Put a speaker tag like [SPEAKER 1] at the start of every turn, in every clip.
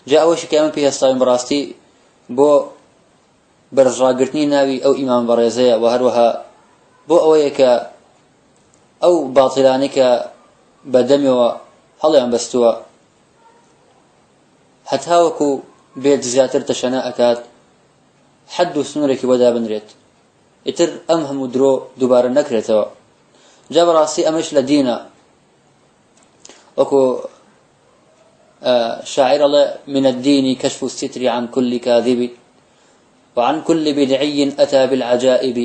[SPEAKER 1] جاء أول شيء كمان فيها الصائم براستي بو برزراقرتني ناوي أو إمام بريزية وهروها بو أويك أو باطلانك بدمي وهلا عم بستوى حتى وكو بيت زياتر تشناء أكاد حد سنورك ودا بنريت يتر أمهم درو دوباره نكرتوا جاب راسي أمش لدينا وكو شاعر الله من الدين كشف الستر عن كل كاذب وعن كل بدعي أتى بالعجائب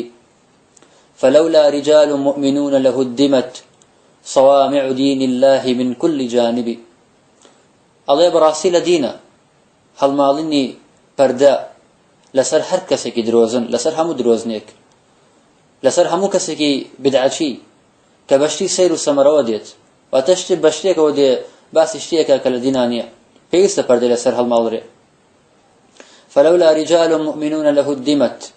[SPEAKER 1] فلولا رجال مؤمنون لهدمت صوامع دين الله من كل جانب الله براسي لدينا هل مالني بردا لسر هر كسكي دروزن لسر همو دروزنيك لسر همو كسكي بدعشي كبشتي سير السمرة وديت وتشتي بشتيك ودي باس اشتيك كالدينانية بيست بردا لسر هالمالري فلولا رجال مؤمنون لهدمت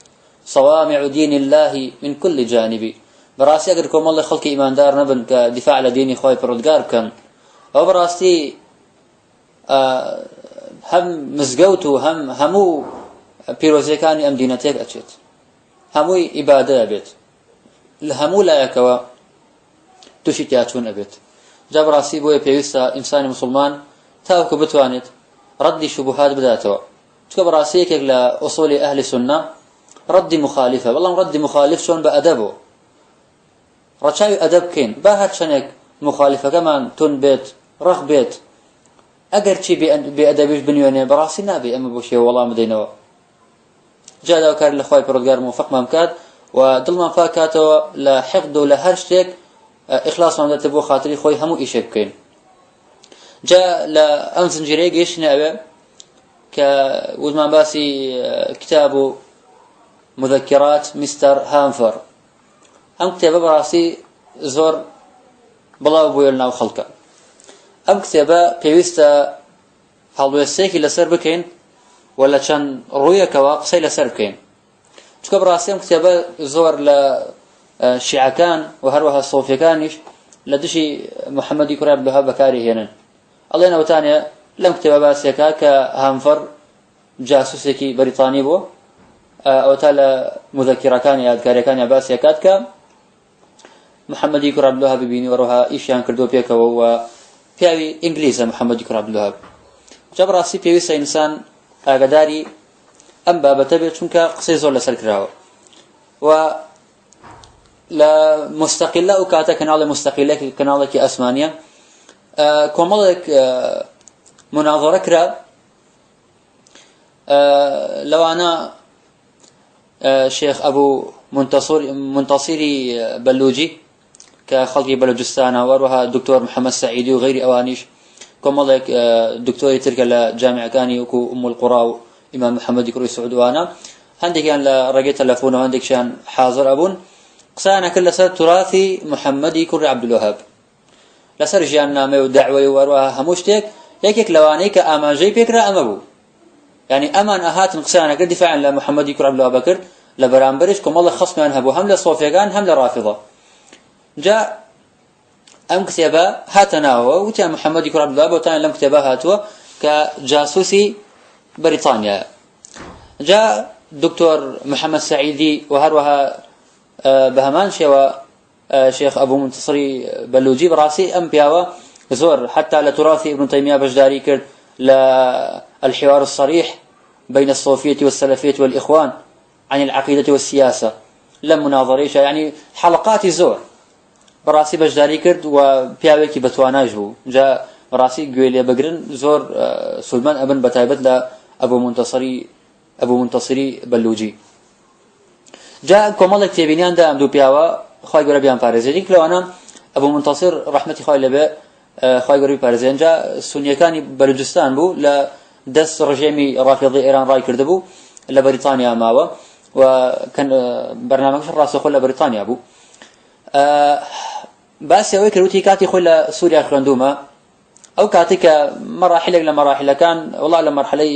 [SPEAKER 1] صوامع دين الله من كل جانب براسي اگر كوم الله خلق ايمان دار نبن كدفاع لديني خوي پرودگار كان او براسي هم مزگوتو همو پیروزیکانی ام دینتیک اچیت هموی عباده ابیت همو لایکوا توشی تیاچون ابیت جاب راسی بوی پیوستا انسان مسلمان تاوکو بتوانید ردی شبهات بداتوا تكب راسيك لأصول أهل السنة رد مخالفة والله رد مخالف شون بأدبه رشاوي أدب كين باهت شنك مخالفة كمان تون بيت رخ بيت أجر شي بأدبيش بنيوني براسي نابي أما بوشي والله مدينه جاء لو كان الأخوة برودقار موفق ممكاد ودل ما فاكاته لحقد لهرشتك إخلاص من تبو خاطري خوي همو إيشك كين جاء لأمس نجري جيش نأبي كوزمان باسي كتاب مذكرات مستر هانفر أم كتابة براسي زور بلاو بويلنا وخلقه أم كتابة بيوستا هالويسيكي لسر بكين ولا كان رويا كواقصي لسر بكين تكب براسي أم كتابة زور لشيعكان وهروها الصوفيكانيش لدشي محمد يكون عبد الوهاب بكاري هنا الله ينو تانية لم كتابة باسيكا كهانفر جاسوسيكي بريطاني بو أو تالا مذكرة كان يادكاري كان يباسي كاتكا محمد يكر عبد الوهاب بيني وروها إيشان كردو بيكا وهو بياوي إنجليزا محمد يكر عبد الوهاب جاب راسي بيويسا إنسان أغداري أم بابا تبي چونك قصي زور لسر كراو و لا مستقلة وكاتا كنال مستقلة كنالك أسمانيا كومالك مناظرة كرا لو أنا شيخ أبو منتصري بلوجي كخلقي بلوجستان وروها الدكتور محمد سعيدي وغير أوانيش كمالك دكتوري ترك الجامعة كاني وكو أم القرى إمام محمد يكروي سعود وانا هندك كان لرقيت تلفون وهندك شان حاضر أبون قصانا كل سر تراثي محمد يكروي عبد الوهاب لسر جيان نامي ودعوة وروها هموشتك يكيك لوانيك أما جي بيكرا أما بو يعني أمان أهات نقصانا كل دفاعا لمحمد يكروي عبد الوهاب بكر لبرامبرش كم الله خصم ينهبوا هم للصوفيان هم للرافضة جاء أم كتابة هاتنا هو وتان محمد يكون عبد الوهاب وتان لم كتابة هاتوا كجاسوسي بريطانيا جاء دكتور محمد سعيدي وهروها بهمان شوا شيخ أبو منتصري بلوجي براسي أم بياوا زور حتى لتراثي ابن تيمية بجداري كرد للحوار الصريح بين الصوفية والسلفية والإخوان عن العقيدة والسياسة لم مناظريش يعني حلقات زور براسي بجداري كرد وبياوكي بتواناجبو جاء براسي قويلي بقرن زور سلمان ابن بتايبت لأبو منتصري بلوجي جاء كمالك تيبينيان دا امدو بياوا خواهي قرى بيان بارزين لو انا أبو منتصر رحمتي خواهي لبا خواهي قرى بارزين جاء سنيكاني بلوجستان بو لدس رجيمي رافضي إيران راي كردبو لبريطانيا ماوا وكان برنامج في الراس خلا بريطانيا ابو بس يا ويكروتي كاتي خلا سوريا خندوما او كاتيك مراحل لمراحل كان والله لمرحله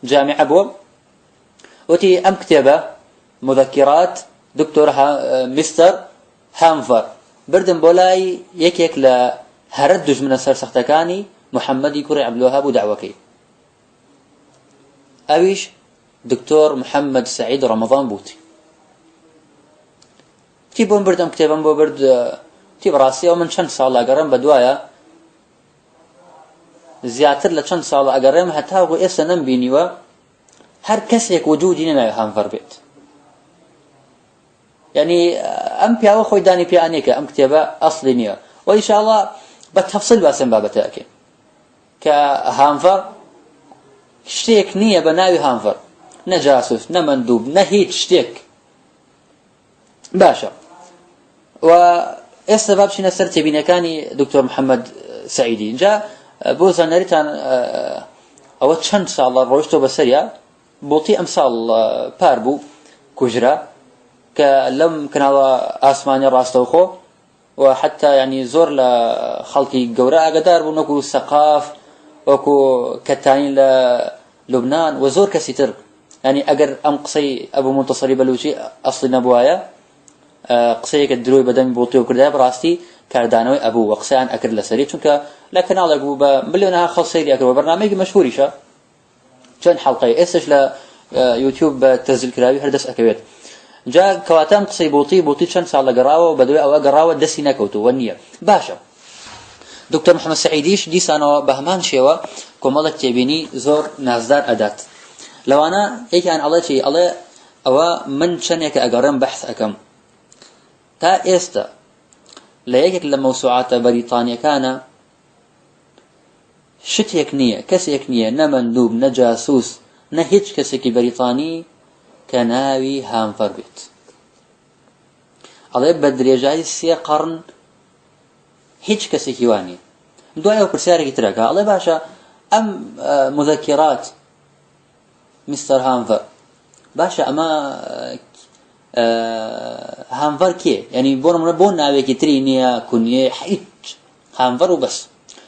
[SPEAKER 1] جامعه ابو وتي ام كتابه مذكرات دكتور مستر هانفر بردن بولاي يك لا هردج من السرسختكاني محمد يكري عبد الوهاب ودعوكي أويش دكتور محمد سعيد رمضان بوتي تيبون برد أم كتابم بو برد تيب راسي ومن شن سال أقرم بدوايا زياتر لشن سال أقرم حتى هو إسا نمبيني و هر كسيك وجودي ناوي هانفر بيت يعني أم بياو خوي داني بيانيك أم كتابة أصلي نية وإن شاء الله بتفصيل باسم بابتاكي كهانفر شتيك نية بناوي هانفر نجاسوس نمندوب نهيت شتيك باشا والسبب شنو سر تبيني كاني دكتور محمد سعيدي جاء بوزا نريتان او چند سال روشتو بسريا بوطي امسال باربو كجرا كلم كان اسماني راستوخو وحتى يعني زور لخلقي جوراء قدار ونكو الثقاف وكو كتانين للبنان وزور كسيتر يعني اجر ام قصي ابو منتصري بلوشي اصلي نبوايا قصيك الدروي بدم بوطي وكذا براستي كاردانوي ابو وقسان اكر لسري چونك لكن على جوبا مليونها خاصيري اكر برنامج مشهور شا كان حلقه اسش ل يوتيوب تسجيل كراوي هردس اكويت جاء كواتام قصي بوطي كان سال قراوه وبدوي او قراوه دسينا كوتو ونيه باشا دكتور محمد سعيديش دي سانو بهمان شيوا كمالك تبيني زور نازدار ادات لو انا هيك ان الله شيء الله او من شنك اقرم بحث اكم تا استا ليك لموسوعات بريطانيا كان شتيك نية كسيك نية نمندوب نجاسوس نهيج كسيك بريطاني كناوي هانفر بيت الله بدري جاي سي قرن هيج كسيك يواني دعاء وبرسارة تراكا الله باشا ام مذكرات مستر هانفر باشا اما هانفر كي يعني بون ناوي ترينيا كونيه حيج هانفر وبس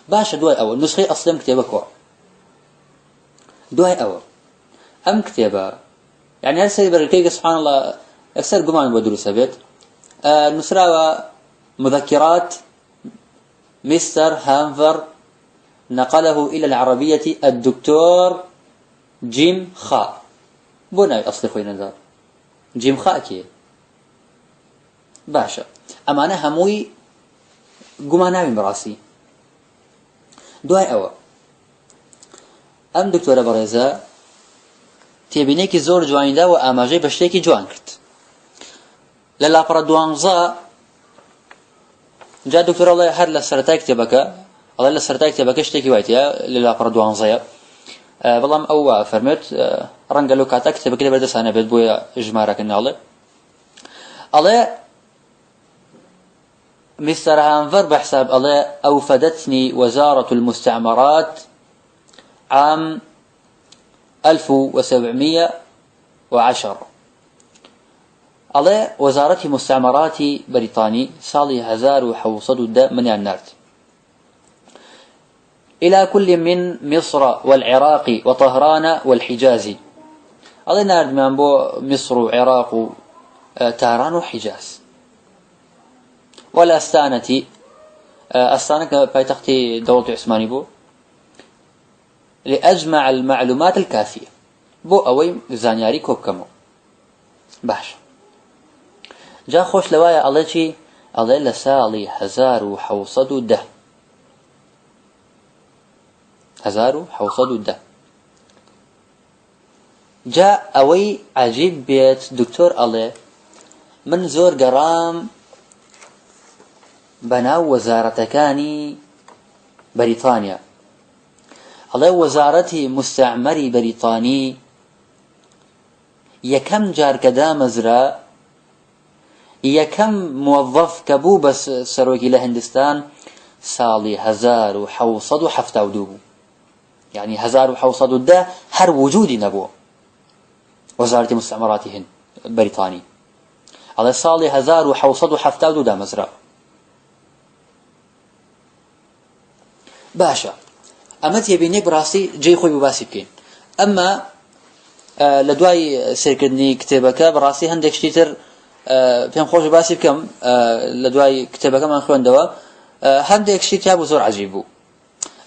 [SPEAKER 1] باشا دواي اول نسخه اصلا كتابك دواي اول ام كتابه يعني هسه بركيك سبحان الله اكثر قمان بدروس بيت نسراوى مذكرات مستر هانفر نقله الى العربيه الدكتور جيم خا بوناوي اصلي خوينا دار جيم خا كي باشا اما انا هموي قماناوي براسي دواي اوا ام دكتوره بريزا تيبينيكي زور جواني دا واماجي بشتيكي جوان كرت للا بردوانزا جاء دكتور الله هر لسرتاي كتبك الله لسرتاي كتبك شتيكي وايتيا للا بردوانزا بلام او فرمت رنگلو كاتا كتبك لي بردس انا بيت بويا اجمارك الله الله مستر هانفر بحساب الله أوفدتني وزارة المستعمرات عام 1710 الله وزارة مستعمرات بريطاني صالي هزار وحوصد الداء من النارت إلى كل من مصر والعراق وطهران والحجاز الله نارد من بو مصر وعراق وتهران وحجاز والأستانة أستانة بايتختي دولة عثماني بو لأجمع المعلومات الكافية بو أوي زانياري كوب كمو باش جا خوش لوايا الله شي الله لسالي 1710 1710 جاء أوي عجيب بيت دكتور الله من زور قرام بناو وزارتكاني بريطانيا الله وزارتي مستعمري بريطاني يكم جار كدا مزرا يكم موظف كبو بس سروكي لهندستان سالي 1710 يعني 1710 هر وجودي نبو وزارة مستعمراتهن بريطاني على سالي 1710 مزرا باشا اما تيبينيك براسي جاي خوي بباسي بكين اما لدواي سيركدني كتابك براسي هندك شتيتر فين خوش باسي بكم لدواي كتابك من خوان دوا هندك شتيتر بزور عجيبو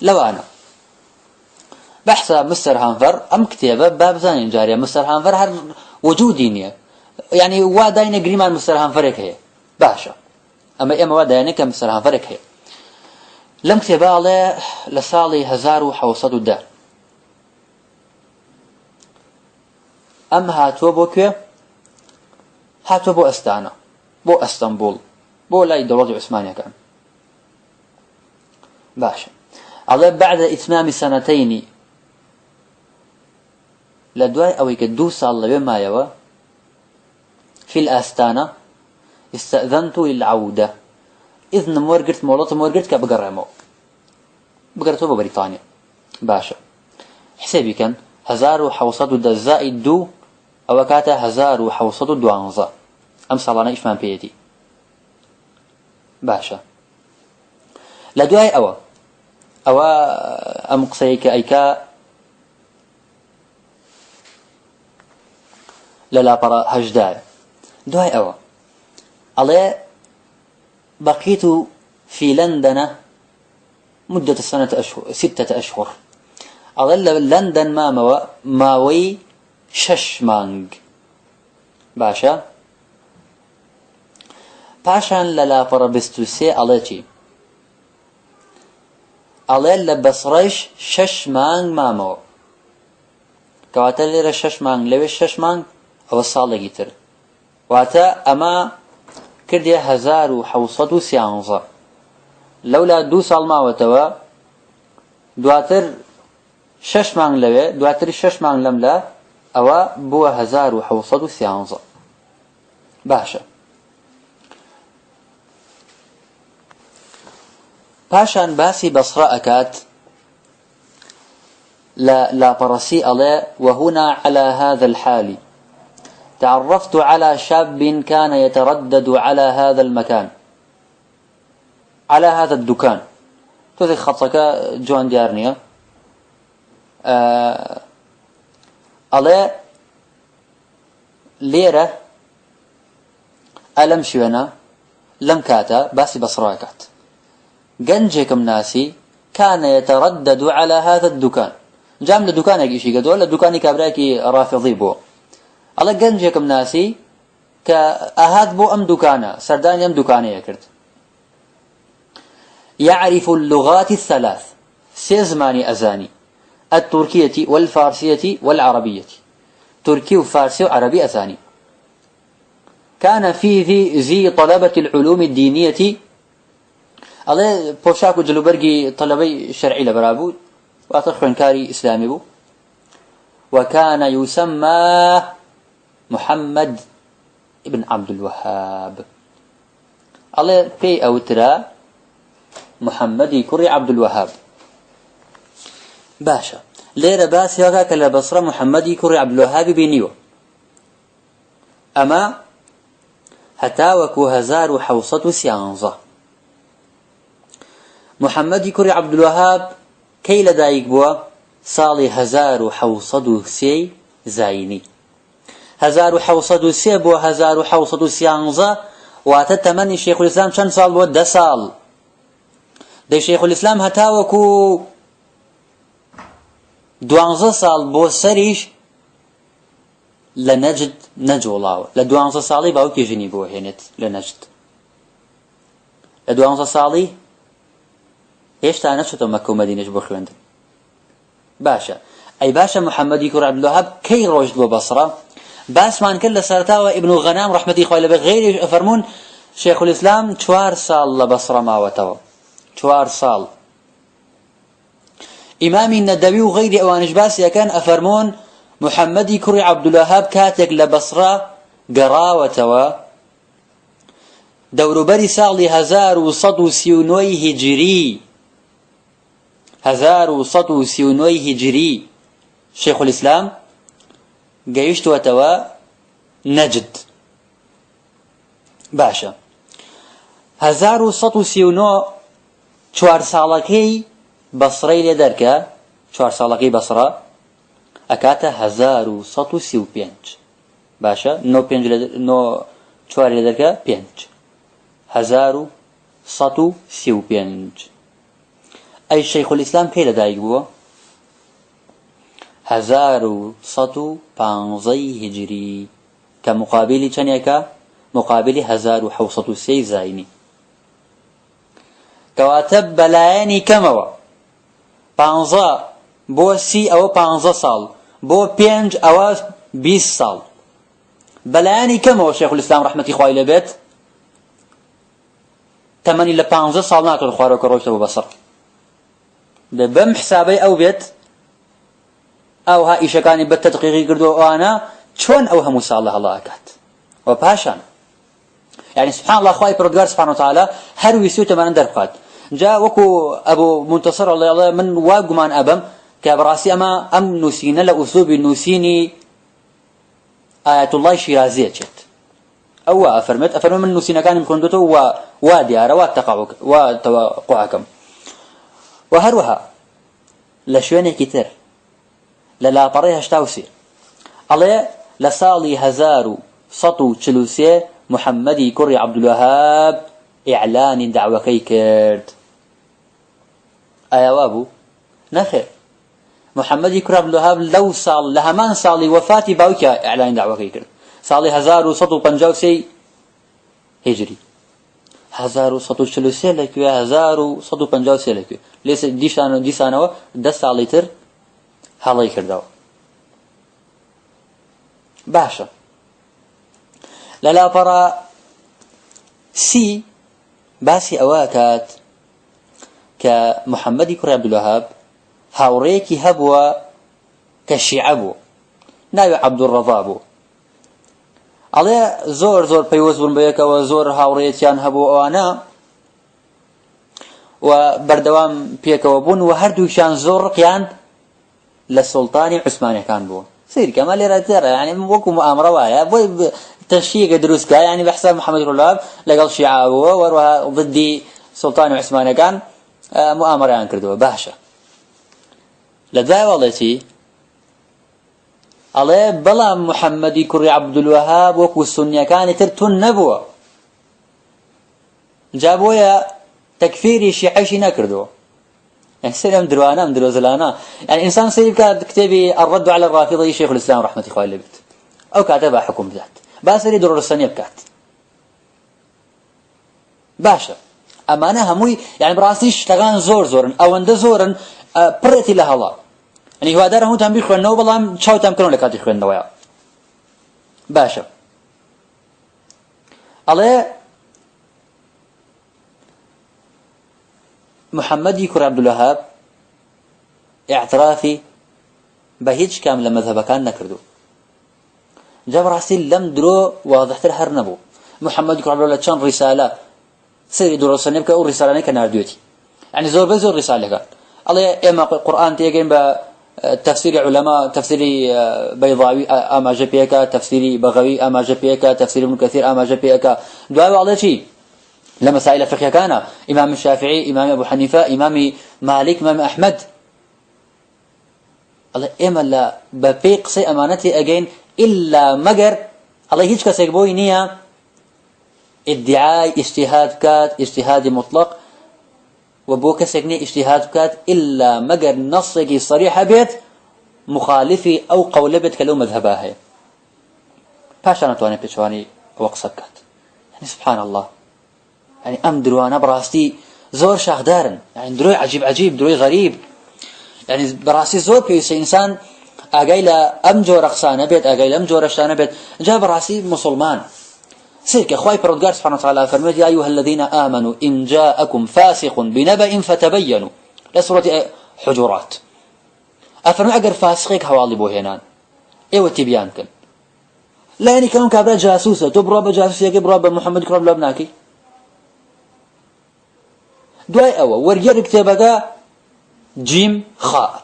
[SPEAKER 1] لو انا بحث مستر هانفر أم كتابة باب زاني جارية مستر هانفر هر وجودي نية يعني واداين جريمان مستر هانفرك هي باشا أما واداين كمستر هانفرك هي لم كتابة على لسالي 1910 أم هاتوا بوكي هاتوا بو أستانا بو أستنبول بو لاي دولة عثمانية كان باشا على بعد إتمام سنتين لدواي أو يكدو صال بما يوا في الأستانة استأذنت للعودة إذن مورجرت مولط مورجرت كبقرمو بقرتو ببريطانيا باشا حسابي كان 1900 زائد دو أو كاتا 1912 أم صالنا إيش بيدي باشا لدواي أو أم قصيك أيكا للا برا هجداء دواي أو على بقيت في لندن مدة 6 أشهر على لندن ماوي 6 مانج باشا باشان للا برا بستوسي على شي على لبصريش 6 مانج مامو كواتل 6 مانج لويش 6 مانج أو صالة جيتر واتا أما كردي 1913 لولا 2 سال ما وتوا دواتر 6 مانگ لوي دواتر 6 مانگ لملا أو بو 1913 باشا باشان باسي بصرة أكات لا برسي عليه وهنا على هذا الحال تعرفت على شاب كان يتردد على هذا المكان على هذا الدكان توثق خطك جوان ديارنيا على ليرة ألم شونا لم كاتا باسي بصراكات جنجكم ناسي كان يتردد على هذا الدكان جام لدكانك إشي قدول لدكاني كابراكي رافضي بو على جنجكم ناسي كأهاد بو أم دكانا سردان أم دكانا يكرد يعرف اللغات الثلاث سيزماني أزاني التركية والفارسية والعربية تركي وفارسي وعربي أزاني كان في ذي طلبة العلوم الدينية على بوشاك وجلوبرجي طلبي شرعي لبرابو وأتخن كاري إسلامي بو وكان يسمى محمد ابن عبد الوهاب على بي أو ترى محمد كري عبد الوهاب باشا ليرة باس يغاك لبصرة محمد كري عبد الوهاب بينيو أما هتاوكو 1913 محمد كري عبد الوهاب كي لدايك بوا صالي 1903 زايني 1903 بوا 1913 واتتمني شيخ الإسلام شن صال بوا 10 سال دي شيخ الإسلام هتاوكو 12 سال بو سريش لنجد نجولاو ل 12 سالي باوكي جني بو هينت لنجد ل 12 سالي هێشتا نەچۆتە مەکە و مەدینەش بۆ خوێندن باشە ئەی باشە محەممەدی کوڕ عەبدولوهاب کەی ڕۆیشت بۆ بەسڕە باسمان کرد لە سەرەتاوە ئیبن غەنام ڕەحمەتی خوای لەبێ غەیریش ئەفەرموون شێخ الئیسلام 4 ساڵ لە بەسڕە ماوەتەوە 4 ساڵ ئیمامی نەدەوی و غەیری ئەوانش باسی ئەکەن ئەفەرموون محەممەدی کوڕی عەبدولوهاب کاتێک لە بەسڕە گەڕاوەتەوە دەوروبەری ساڵی 1139 هیجری 1139 هجري شيخ الإسلام قيشت وتوا نجد باشا 1139 چوار ساڵەکەی بەسڕەی لێ دەرکە 4 ساڵەکەی بەسڕە ئەکاتە 1135 باشە 4 لێ دەرکە 5 1135 أي شيخ الإسلام كي لدايق بوا 1115 هجري كمقابل چنيكا مقابل 1703 زايني كواتب بلاياني كموا 15 بو سي او 15 سال بو 5 او 20 سال بلاياني كموا شيخ الاسلام رحمة الله عليه بيت تمني ل 15 سال ناكل خوارو كروش ابو بصر بم حسابي او بيت او ها ايش كان بالتدقيق قردو انا شلون او هم الله اكات وباشان يعني سبحان الله خواي برودغار سبحانه وتعالى هر ويسوته من درقات جاء وكو ابو منتصر الله من واقمان ابم كبراسي اما ام نسينا لاسلوب النسيني آيات الله شيرازيه جت او افرمت من نسينا كان مكندته واديار وتوقعكم وهروها لشوينه كتير لا طريها اشتاوسي الله لصالي 1143 محمدي كري عبد الوهاب اعلان دعوه كيكرد ايوابو نخير محمدي كري عبد الوهاب لو صال لهمان صالي وفاتي باوكا اعلان دعوه كيكرد صالي 1153 هجري 1143 لك 1153 لك ليس ديشانو ده صالي تر هاڵی کردەوە باشە لەلاپەڕە سی باسی ئەوە کات کە محەممەدی کوڕی عەبدولوەهاب هاوڕێیەکی هەبووە کە شیعە بوو ناوی عەبدوڕەضا بوو ئەڵێ زۆر پەیوەست بوون بە یەکەوە زۆر هاوڕێیەتیان هەبوو ئەوانە و بەردەوام پێکەوە بوون و هەردووکیان زۆر ڕقیان للسلطان عثماني كان بو سير كما لي يعني وكو مؤامره وايا بو تشييق دروسكا يعني بحساب محمد رولاب لقال شيعة وروها ضد سلطان عثماني كان مؤامره يعني كردوه باشا لذا والله الله بلا محمد كري عبد الوهاب وكو السنية كان ترتون نبوه جابويا تكفيري شيعيشي نكردوه يعني سلام دروانا من دروزلانا يعني انسان سيب كتابي الرد على الرافضي شيخ الاسلام رحمه الله عليه او كاتبها حكم ذات باسري درور السنيه بكات باشا امانه هموي يعني براسيش تغان زورن او اند زورن بريتي لها الله يعني هو دار هو تم بيخوان نو بلام تشاو تم كانوا لكات يخوان نوايا باشا الله محمدي كري عبد الوهاب اعترافي بهيج كامل مذهب كان نكردو جاب راسي لم درو واضح الحر نبو محمد كري عبد الوهاب كان رساله سيري درو سنبك او رساله كان نارديوتي يعني زور رساله كان الله اما القران تيجين بتفسير علماء تفسيري بيضاوي اما جبيكا تفسيري بغوي اما جبيكا تفسير ابن كثير اما جبيكا دعاء على شيء لمسائل فقهية كان إمام الشافعي إمام أبو حنيفة إمام مالك إمام أحمد الله إما لا ببيق سي أمانتي أجين إلا مجر الله هيج كسيك بوي نية ادعاء اجتهاد مطلق وبو كسيكني اجتهاد كات إلا مجر نصك صريح بيت مخالفي أو قول بيت كلو مذهبها هي باشا نتواني بيشواني وقصك كات يعني سبحان الله يعني ام دروانه براستي زور شاخدارن يعني دروي عجيب دروي غريب يعني براستي زور بيس انسان اجايلا ام جور رقصانه بيت اجايلا ام جور رشانه بيت جا براسي مسلمان سيرك اخوي برودغار سبحانه وتعالى فرمى يا ايها الذين امنوا ان جاءكم فاسق بنبأ فتبينوا لسوره حجرات افرمى اگر فاسقك حوالي بو هنان ايوه تبيان كن لا يعني كانوا كابرا جاسوسه تبرا بجاسوسيه كبرا بمحمد كرب لبناكي دواي أو ورجع كتابك جيم خاء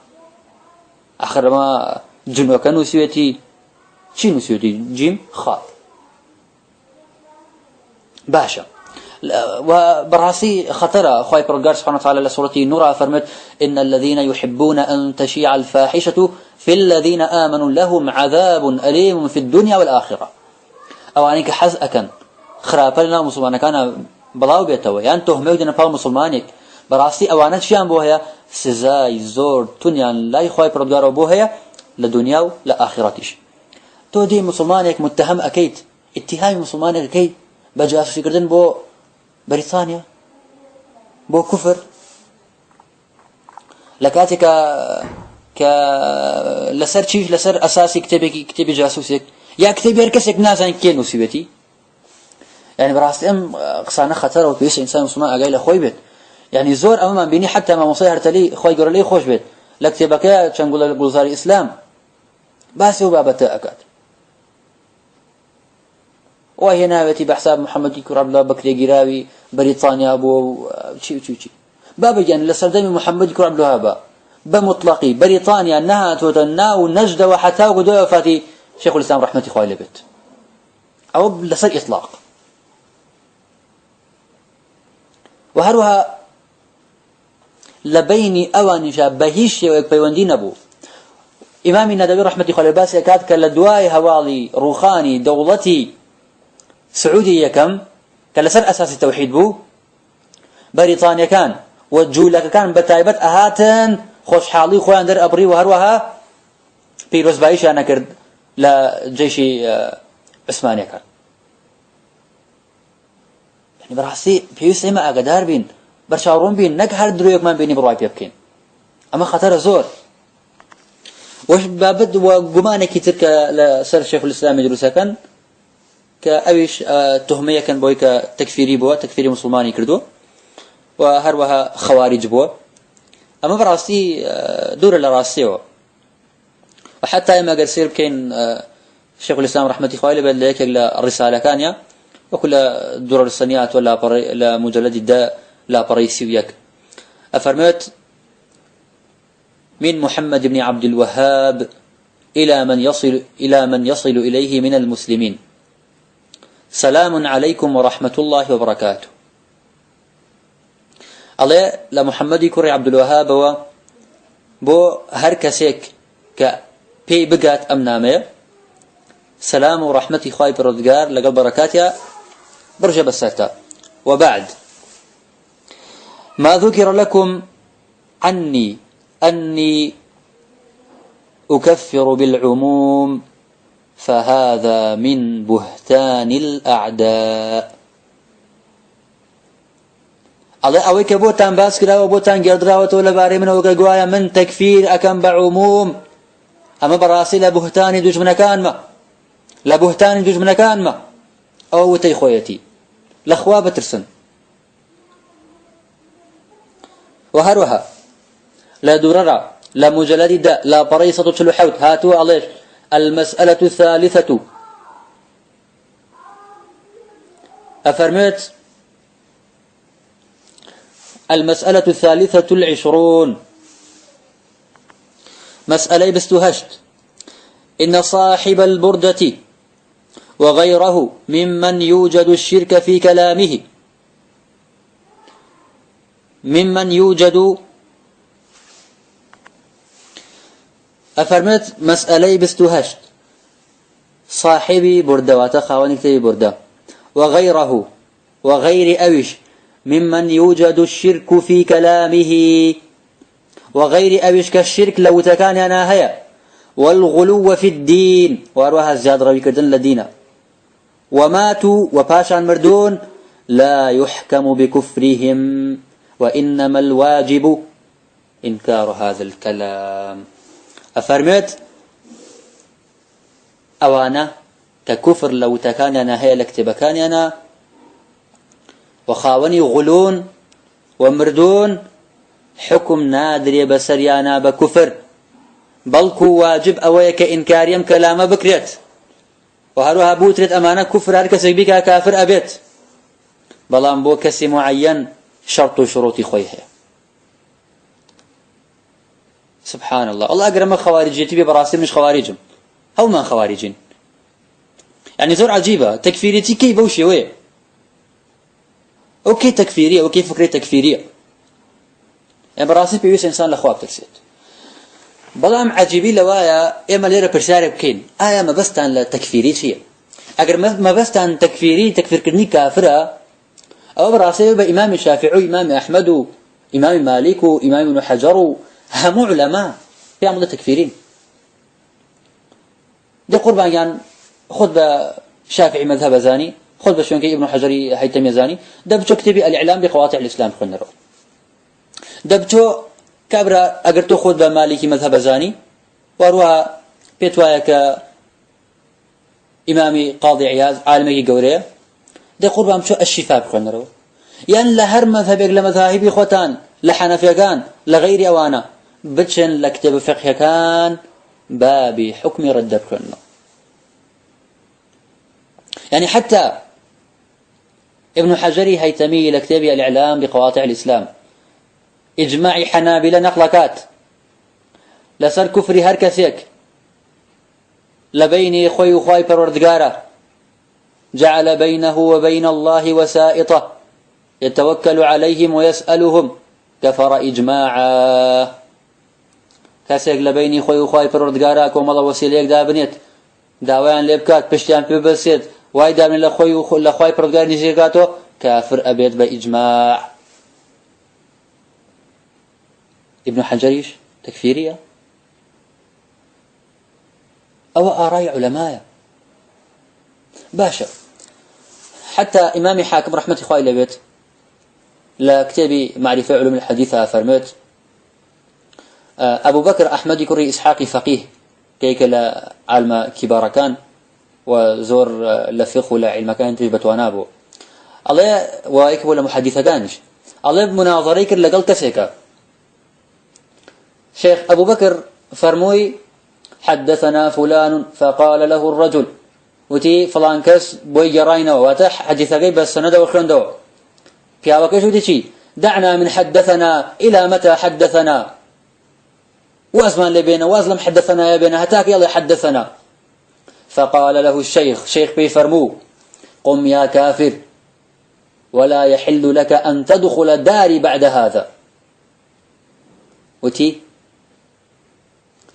[SPEAKER 1] آخر ما جنوا كانوا سويتي شنو سويتي جيم خاء باشا وبراسي خطرة خواي برجار سبحانه وتعالى لسورة النور فرمت إن الذين يحبون أن تشيع الفاحشة في الذين آمنوا لهم عذاب أليم في الدنيا والآخرة أو أنك حزأكا خرابنا مسلمان كان بلاو بيتوا يعني تهمه دنا باو مسلمانك براسي اوانت شيان بو هيا سزاي زور تنيان لا يخوي پرودگار بو هيا لدنيا لآخرتش. تو دي مسلمانك متهم أكيد اتهام مسلمانك أكيد بجاسوسي كردن بو بريطانيا بو كفر لكاتك لسر چیش لسر أساسي كتابي جاسوسيك يا كتابي هركسك نازن كين وسيبتي يعني براست قصانه خطر وبيش إنسان مسلمان أجاي لخوي بيت يعني زور أمام بيني حتى ما مصير تلي خوي قرر لي خوش بيت لكتابك يا تشنقول جلزار الإسلام بس هو بابته أكاد وهنا بتي بحساب محمد كرب الله بكري جراوي بريطانيا أبو شي بابا يعني لسردم محمد كرب الله هذا بمطلقي بريطانيا أنها توتنا ونجد وحتى وقدوا فاتي شيخ الإسلام رحمة الله عليه بيت أو لسر إطلاق وهروها لبيني أوان شاب بهيش ويكبيوندين أبو إمام الندوي رحمة الله عليه بس يكاد كالدواي هوالي روخاني دولتي سعودية كم كالسر أساس التوحيد بو بريطانيا كان والجولة كان بتايبت أهاتن خوش حالي خوان در أبري وهروها بيروز بايش أنا كرد لجيش عثمانيا كان يعني برحسي بيوس إما أقدار بين برشاورون بين نك هر درويك من بيني برواي بيبكين أما خطر زور وش بابد وقمانك تلك لسر شيخ الإسلام يدرسها كان كأويش تهمية كان بوي كتكفيري بوا تكفيري مسلماني كردو وهروها خوارج بوا أما براسي دور لراسيو وحتى ما قال سير بكين شيخ الإسلام رحمة الله عليه بل ليك الرسالة كانيا وكل دور الصنيات ولا مجلد الداء لا بريسي وياك أفرمت من محمد بن عبد الوهاب إلى من يصل إليه من المسلمين سلام عليكم ورحمة الله وبركاته. الله لمحمد كري عبد الوهاب بو هر كسيك كبي بقات أمنامي سلام ورحمة خايب الردقار لقل بركاتها برجة بساتا. وبعد ما ذكر لكم عني أني أكفر بالعموم فهذا من بهتان الأعداء. الله أويك بوتان باسكرا وبوتان قدرا وتولى باري من وقايا من تكفير أكم بعموم أما براسي لبهتان دوج من كان ما لبهتان دوج من كان ما أو تيخويتي لخواب ترسن وهروها لا دررا لا مجلد دا لا بريصة تلحوت هاتوا عليه المسألة الثالثة أفرمت المسألة الثالثة العشرون مسألة بستهشت إن صاحب البردة وغيره ممن يوجد الشرك في كلامه ممن يوجد أفرمت مسألة بستهشت صاحبي بردة واتخاوني كتبي بردة وغيره وغير أوش ممن يوجد الشرك في كلامه وغير أوش كالشرك لو تكان ناهية والغلو في الدين وأروها الزياد روي كردن لدينا وماتوا وباشان مردون لا يحكم بكفرهم وإنما الواجب إنكار هذا الكلام. أفرمت أوانا ككفر لو تكان ناهية لاكتبكان أنا وخاوني غلون ومردون حكم نادر بسريانا بكفر بلكو واجب أويك إنكاريم كلام بكريت وهروها بوترت أمانة كفر هركسك بك كافر أبيت بلان بو كسي معين شرط شروط خويها. سبحان الله الله أقرم خوارجيتي براسي مش خوارجهم أو ما خوارجين يعني زور عجيبة تكفيريتي كي بوشي ويه أوكي تكفيرية أوكي فكرة تكفيرية يعني براسي بيوس إنسان لخواب ترسيت بلام عجيبي لوايا إما ليرة برسارة بكين ما بستان لتكفيري شيء أقر ما بستان تكفيري تكفير كرني كافرة أو براسي بإمام الشافعي إمام أحمد إمام مالك إمام ابن حجر هم علماء في عمود التكفيرين دي قربان يعني خذ بشافعي مذهب زاني، خذ بشونكي ابن حجري هيتم زاني، دبتو كتبي الإعلام بقواطع الإسلام خنرو، دبتو كابرا أجرتو خذ بمالكي مذهب زاني، وروها بيتوايك إمامي قاضي عياض عالمي جوريه، دي قربان بشو الشفاء خنرو، يعني لهر مذهب لمذاهب خوتان لحنفية كان لغير أوانا بتشن لكتب فقه كان بابي حكم رد بكرنا. يعني حتى ابن حجري هيتمي لكتاب الإعلام بقواطع الإسلام إجماع حنابلة نقلكات لسر كفر هركسيك لبيني خوي وخواي پروردگارا جعل بينه وبين الله وسائطة يتوكل عليهم ويسألهم كفر إجماعا. كاسيك لبيني خوي وخواي پروردگارا كوم الله وسيليك دابنيت داوان لبكات پشتيان ببسيت واي دابن لخواي پروردگار نزيكاتو كافر أبيت بإجماع. ابن حجريش تكفيرية أو آراء علماء باشا. حتى إمام حاكم رحمة الله لبيت لكتاب معرفة علوم الحديث فرمت أبو بكر أحمد كري إسحاقي فقيه كيك لعلم كبار كان وزور لفقه ولا علم كان تجبت ونابو الله وايكبو لمحدثة كانش الله بمناظريك لقل كسيكا شيخ أبو بكر فرموي حدثنا فلان فقال له الرجل وتي فلان كس بوي جراينا واتح حديثك بس سند وخرندو بياوكش وتي دعنا من حدثنا إلى متى حدثنا وازمان لبينا وازلم حدثنا يا بينا هتاك يلا حدثنا. فقال له الشيخ شيخ بيفرمو قم يا كافر ولا يحل لك أن تدخل داري بعد هذا. وتي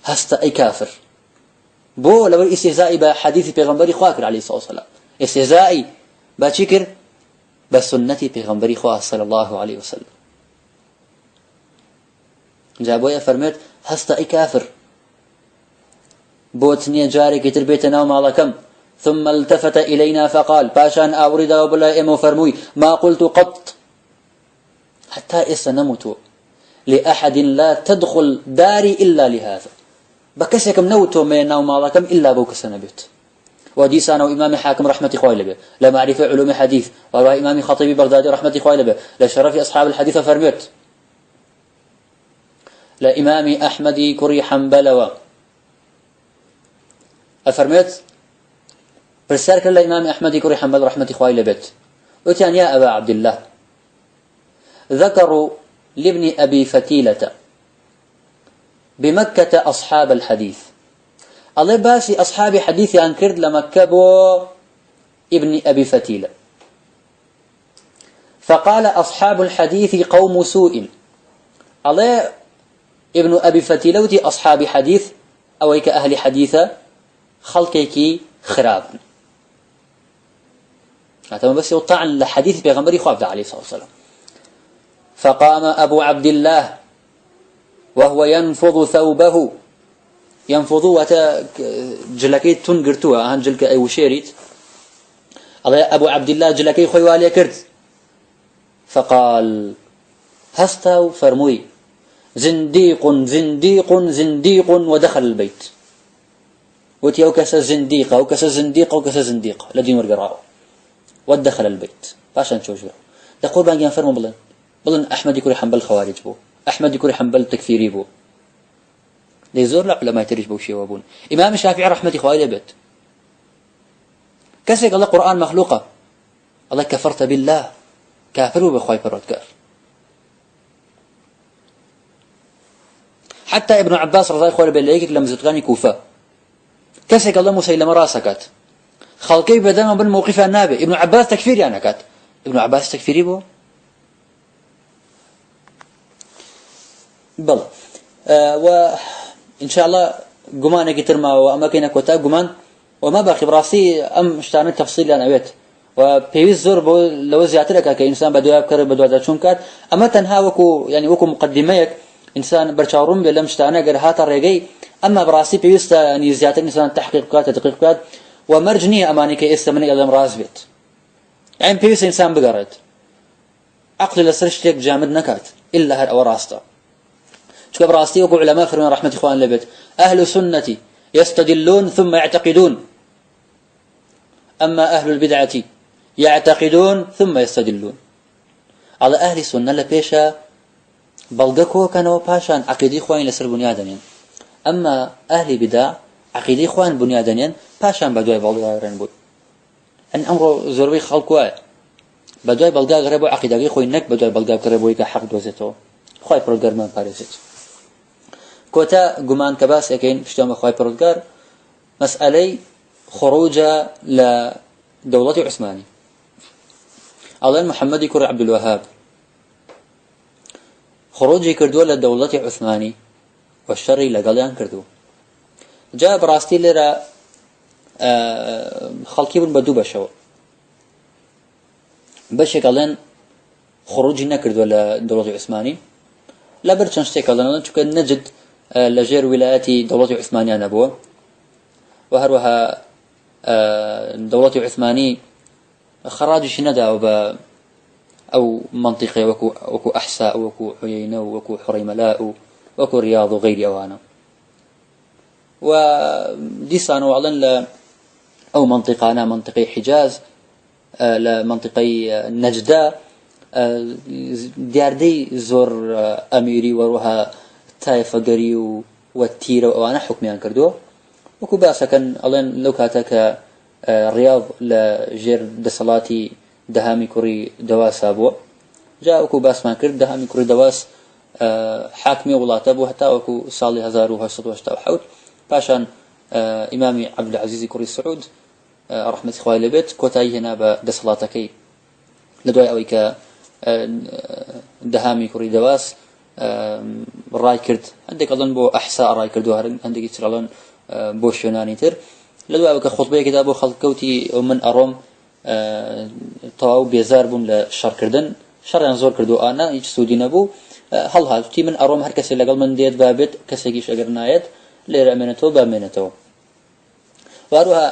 [SPEAKER 1] هست أي كافر بو لو استهزائي بحديث پیغمبري خواكر عليه الصلاة والسلام استهزائي باشكر بسنتي پیغمبري خواه صلى الله عليه وسلم. جابويا فرمت هست أي كافر بوتني جاري كتر بيتنا ومالكم. ثم التفت إلينا فقال باشان أورد وبلا إمو فرموي ما قلت قط حتى إسنمت لأحد لا تدخل داري إلا لهذا بكسكم نوتو مينا ومالكم إلا بوك سنبت. وديسانا وإمام حاكم رحمة خوالي به لمعرفة علوم حديث ورواه إمام خطيب بغدادي رحمة خوالي به لشرف أصحاب الحديث فرمت لإمام أحمد كري حنبلوا أفرمت برسالك لإمام أحمد كري حنبل رحمة خوالي به وتان يا أبا عبد الله ذكروا لابن أبي فتيلة بمكة أصحاب الحديث الله باسي أصحاب حديث أنكرد لمكبو ابن أبي فتيلة فقال أصحاب الحديث قوم سوء. الله ابن أبي فتيلة وتي أصحاب حديث أويك أهل حديثة خلقك خراب هذا بس يطعن لحديث بيغمبري خواب عليه الصلاة والسلام. فقام أبو عبد الله وهو ينفض ثوبه ينفض وتا جلكي تنقرتوها جلك أي وشيريت أبو عبد الله جلكي خوالي كرت فقال هستو فرموي زنديق زنديق زنديق ودخل البيت وتي وكس زنديقة وكس زنديقة وكس زنديقة لدين ورقراء ودخل البيت باش نشوفه تقول بان فرمو بلن أحمد يكون حنبل خوارج بو أحمد يكون حنبل تكفيري بو ليزور لا علماء تريج بو شيء وابون. إمام الشافعي رحمة خوالي بيت كسيك الله قرآن مخلوقة الله كفرت بالله كافر بخواي فرودكار. حتى ابن عباس رضي الله عنه بالليك لما زتغاني كوفة كسيك الله مسيلمة راسكات خلقي بدنا بالموقف النابي ابن عباس تكفير يعني كات ابن عباس تكفيري بو بل وإن شاء الله جمانة كتر ما وأماكن كوتا جمان وما باقي براسي أم اشتعمل تفصيل أنا بيت وبيوز زور لو زياتلك كإنسان بدو يبكر بدو هذا شون كات أما تنها وكو يعني وكو مقدميك إنسان برشاورم بلام اشتعنا جر هات الرجاي أما براسي بيستا يعني زيادة إنسان تحقيقات تدقيقات ومرجنية أماني كي استمني إلى راس بيت يعني بيس إنسان بقرت عقل لسرش ليك جامد نكات إلا هاد أو راستا شو براستي وقوع علماء فرمان رحمة إخوان لبيت أهل سنتي يستدلون ثم يعتقدون أما أهل البدعة يعتقدون ثم يستدلون على أهل السنة لبيشا بلغكو كانوا باشان عقيدي إخوان لسر بنيادنين أما أهل بدع عقيدي إخوان بنيادنين باشان بدوي بلغا غرنبوي أن أمر زروي خلقوا بدوي بلغا غربو عقيدة إخوان نك بدوي بلغا غربوي كحق دوزيتو خواهي پرودگار من پارێزێت كوتا گومان كباس يكين بشتام خواهي پرودگار مسألة خروج لدولة عثماني على محمد كر عبد الوهاب خروجي كردو لدولة عثماني والشري لقليان كردو جاء براستي لرا خلقي بن بدو بشو بشي قالين خروجي نكردو لدولة عثماني لا برشان شتيك الله نشوف نجد لجير ولاياتي دولة عثمانية نبوة وهروها دولة عثماني خراج شندا أو منطقة وكو أحساء وكو عيينة وكو حريملاء وكو رياض وغير أوانا ودي صانوا على أو منطقة أنا منطقة حجاز لمنطقة نجدة دياردي زور أميري وروها تايفة قري والتيرة وأنا حكميان كردو وكو باسا كان ألين لو كاتك رياض لجير دسالاتي دهامي كوري دواس أبو جاء وكو باس ما كرد دهامي كوري دواس حاكمي ولاته أبو حتى وكو صالي 1888 باشان إمامي عبد العزيز كوري السعود رحمة إخوائي لبيت كوتاي هنا بدسالاتكي لدواي أويك دهامي كوري دواس راي كرد عندك أظن بو أحساء راي كردو عندك يصير أظن بو شوناني تر لدواي أويك خطبة كده بو خلق كوتي ومن أروم طاو بيزار بون لشر كردن شر ينزور كردو أنا يجسودي نبو هل تي من أروم هر كسي لقل من ديت بابت كسي جيش أجر نايت لير أمينتو بأمينتو وأروها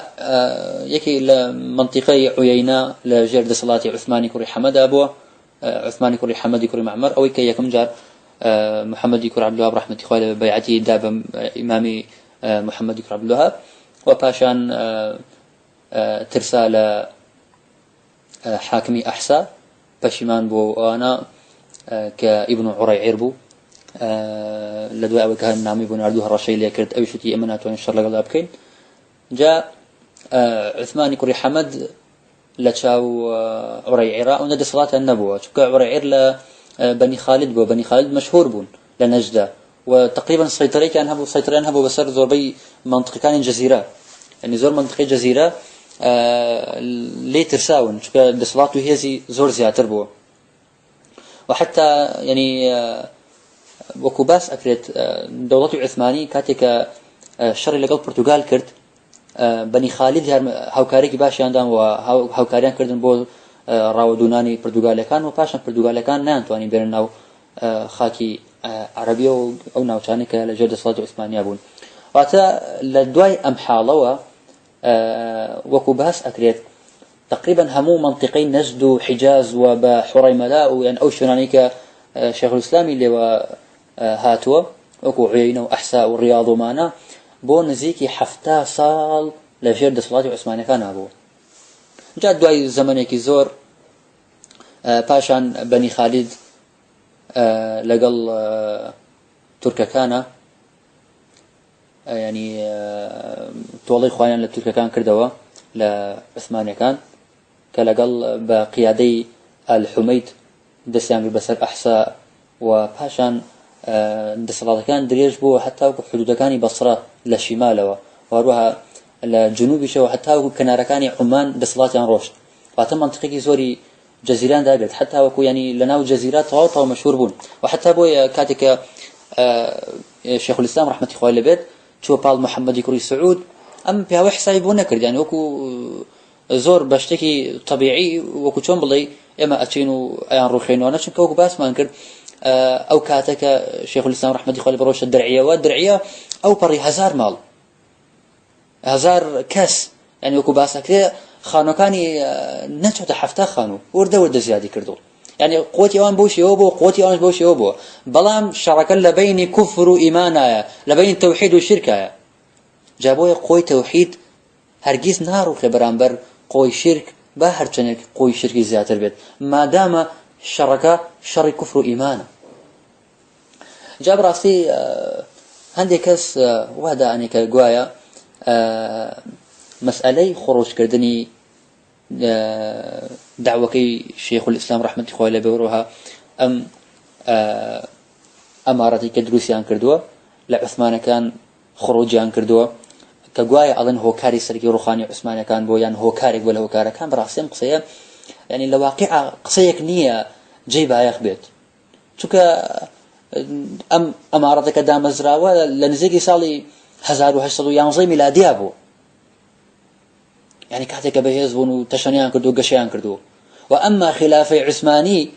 [SPEAKER 1] يكي لمنطقة عيينة لجير دسالاتي عثماني كوري حمد أبوه عثماني كوري حمدي كوري معمر أو كي يكم جار محمد كوري عبد الوهاب رحمة الله بيعتي داب إمامي محمد كوري عبد الوهاب وباشان ترسال حاكمي أحسا باشمان بو أنا كابن عريعير بو لدواء وكان نامي بو نردوها الرشي اللي كرت أو شتي أمنات وإن شاء الله قلاب كين جاء عثماني كوري حمد لتشاو عريعيرة وندى صلاة النبوة شكا عريعير لبني خالد بو بني خالد مشهور بون لنجدة وتقريبا السيطرة كان هبو سيطرين هبو بسر زور بي منطقة كان جزيرة يعني زور منطقة جزيرة ليه ترساون شكا دسلاته هي زور زياتر بو وحتى يعني وكوباس أكريت دولة عثماني كاتك شر لقل برتغال كرت بني خالد هاوكاريك باش عندهم وهاوكاريان كردن بو راودوناني برتغالي كان وباشن برتغالي كان نانتواني بيننا خاكي عربية أو ناوشاني كالجودة صلاة عثمانية بون وعتا لدواي أم حالوا وكوباس أكريت تقريبا همو منطقين نجد حجاز وبحريملاء يعني أو شنانيك شيخ الإسلام اللي هاتوا وكو عيينة وأحساء والرياض ومانا بو نزيكي حفتا صال لجير دسالاتي عثماني كان أبو جاء دواي زمنيكي زور باشان بني خالد لقل تركا كان يعني تولي خوانيان لتركا كان كردوا لعثماني كان كلقل بقيادي الحميد دسيان بسر أحساء وباشان دسالات كان دريج بو حتى حدود كان بصرة للشمال وروها الجنوب شو حتى كنار كان عمان دسالات روش وحتى منطقة زوري جزيران دابت حتى وكو يعني لناو جزيرات طاوطة ومشهور بون وحتى بو كاتك شيخ الإسلام رحمة الله عليه البيت شو بال محمد كوري سعود أم بها وحسايبون كرد يعني وكو زور بشتكي طبيعي وكو شون بلي إما أتشينو أيان روخين وانا شنك وكو باس ما نكرد أو كاتك شيخ الإسلام رحمة الله عليه بروش الدرعية والدرعية أو بري هزار مال هزار كاس يعني وكو باسكري خانو كاني نتوت حفتا خانو ورده زيادة كردو يعني قوتي أوان بوش يوبو قوتي أوان بوش يوبو بلام شركا لبين كفر وإيمانا لبين توحيد والشركة جابوه قوي توحيد هرگیز نارو خبرانبر قوي شرك با هرچنك قوي شركي زيادة بيت ما دام شركا شر كفر وإيمانا جاب راسي عندي كس وهذا أني كقوايا مسألة خروج كردني دعوة شيخ الإسلام رحمة الله عليه بوروها أمارتي كدروسيان كردوا لعثمان كان خروجيان كردوا كقوايا أظن هو كاري سرقي روخاني عثمان كان بويان هو كاري ولا هو كاري كان براسيم قصية يعني لواقع قصية نية جيبها يخبيت شوك أمارتك دام زراوة لنزيقي صالي 1800 يانزي ميلادي أبو يعني كاتك بهيزبون وتشنيان كردو قشيان كردو وأما خلافة عثماني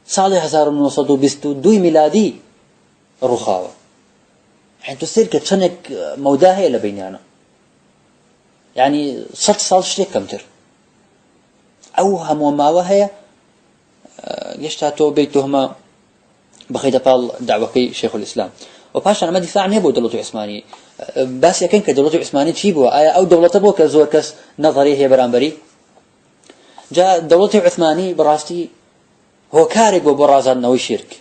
[SPEAKER 1] صالي 1922 ميلادي رخاوة يعني تصير كتشنك موداهي لبينيانا يعني 6 سال شتيك كمتر أو هم وما وهي يشتاتو بيتهما بخيدة بال دعوة شيخ الإسلام وباشا ما دفاع نبو دولة عثماني بس يكن كدولة عثماني تجيبوا آية أو دولة بو كزور كس نظري هي برانبري جاء دولة عثماني براستي هو كارك وبرازان نوي شرك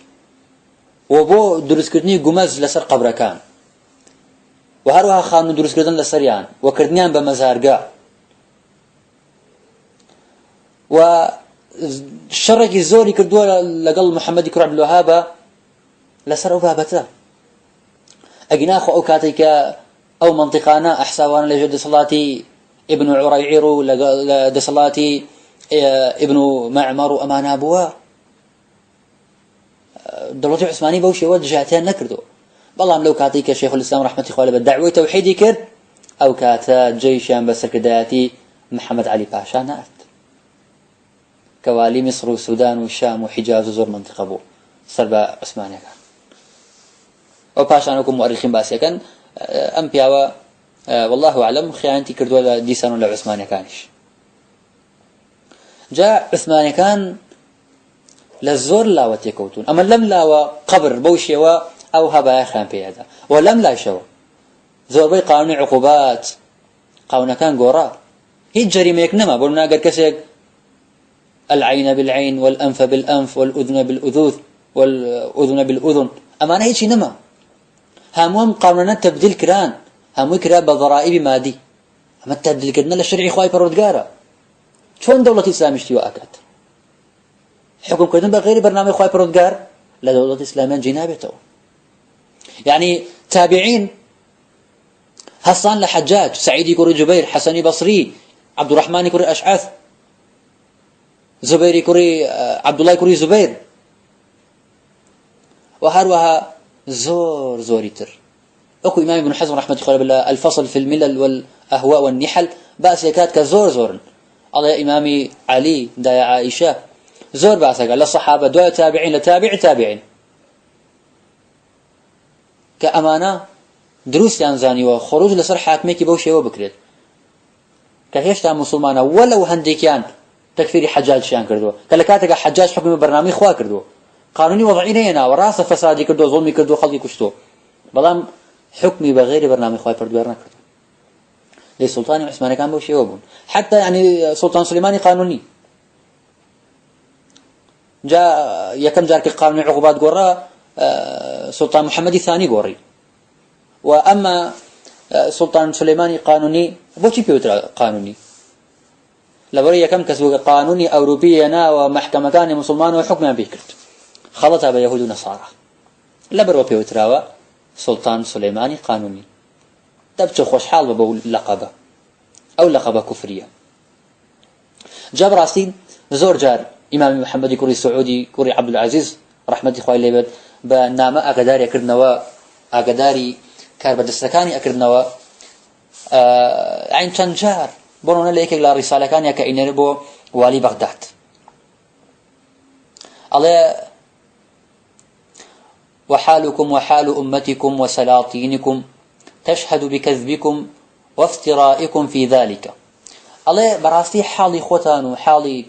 [SPEAKER 1] وبو دروس كردني قمز لسر قبركان وهروها خانو دروس كردن لسريان وكردنيان بمزارقا والشرك الزوري كردوا لقل محمد كرع بن الوهاب لسر أبابته أجناخ أو كاتيك أو منطقانا أحساوان لجد صلاتي ابن عريعير لجد صلاتي ابن معمر وأمان أبوه دولة عثماني بوشي ود جهتين نكردو بالله لو كاتيك شيخ الإسلام رحمة الله عليه بالدعوة توحيدي كرد أو كاتا جيشان بس كداتي محمد علي باشا نأت كوالي مصر والسودان والشام وحجاز وزور منطقة بو سربا عثماني كان وباشانكم مؤرخين باسيا كان أمبياوا والله أعلم خيانتي كردوا ديسان ولا عثماني كانش جاء عثماني كان للزور لا وتيكوتون أما لم لا قبر بوشيوا أو هبا خان في هذا ولم لا شوا زور بي قانون عقوبات قانون كان قراء هي جريمة يكنما بقولنا قد كسيك العين بالعين والأنف بالأنف والأذن بالأذوذ والأذن بالأذن أما أنا هيك نما همهم قانونا تبديل كران هم كرا بضرائب مادي أما التبديل كرنا للشرع خواي برودقارة شون دولة إسلام اشتوا أكاد حكم كردن بغير برنامج خواي برودقار لدولة إسلامية جنابته يعني تابعين حسان لحجاج سعيد كوري جبير حسني بصري عبد الرحمن كوري أشعث زبير كوري عبد الله كوري زبير وهروها زور يتر أكو إمام ابن حزم رحمة الله بالله الفصل في الملل والأهواء والنحل بأس يكاد كزور الله إمامي علي دايا عائشة زور بأس قال للصحابة دعاء تابعين لتابعين كأمانة دروس ينزاني وخروج لسر حاكميكي بوشي وبكريت كهيشتا مسلمانا ولو هنديكيان تكفيري حجاج شيان كردو كلكاتك حجاج حكم برنامج خوا كردو قانوني وضعينينا وراسه فسادي كردو ظلمي كردو خلقي كشتو بلام حكمي بغير برنامج خواي بردوارنا كردو لي سلطاني عثماني كان بوشي وبون حتى يعني سلطان سليماني قانوني جاء يكم جارك قانوني عقوبات قرى سلطان محمد الثاني قوري وأما سلطان سليماني قانوني بوشي بيوتر قانوني لبري يكم كسوق قانوني أوروبي أنا ومحكمة كان مسلمان وحكم بيكرت خلطها بيهود ونصارى لبر وبيوتراوا سلطان سليماني قانوني تبتو خوش حال ببو لقبه أو لقبه كفرية جاب راسين زور جار إمام محمد كوري السعودي كوري عبد العزيز رحمة إخوة الليبت بنامة أقداري أكردنوا أقداري كار بدستكاني أكردنوا عين تنجار برونا ليك لا رسالة كان يكأني بو والي بغداد الله وحالكم وحال أمتكم وسلاطينكم تشهد بكذبكم وافترائكم في ذلك. الله براستي حالي خوتان وحالي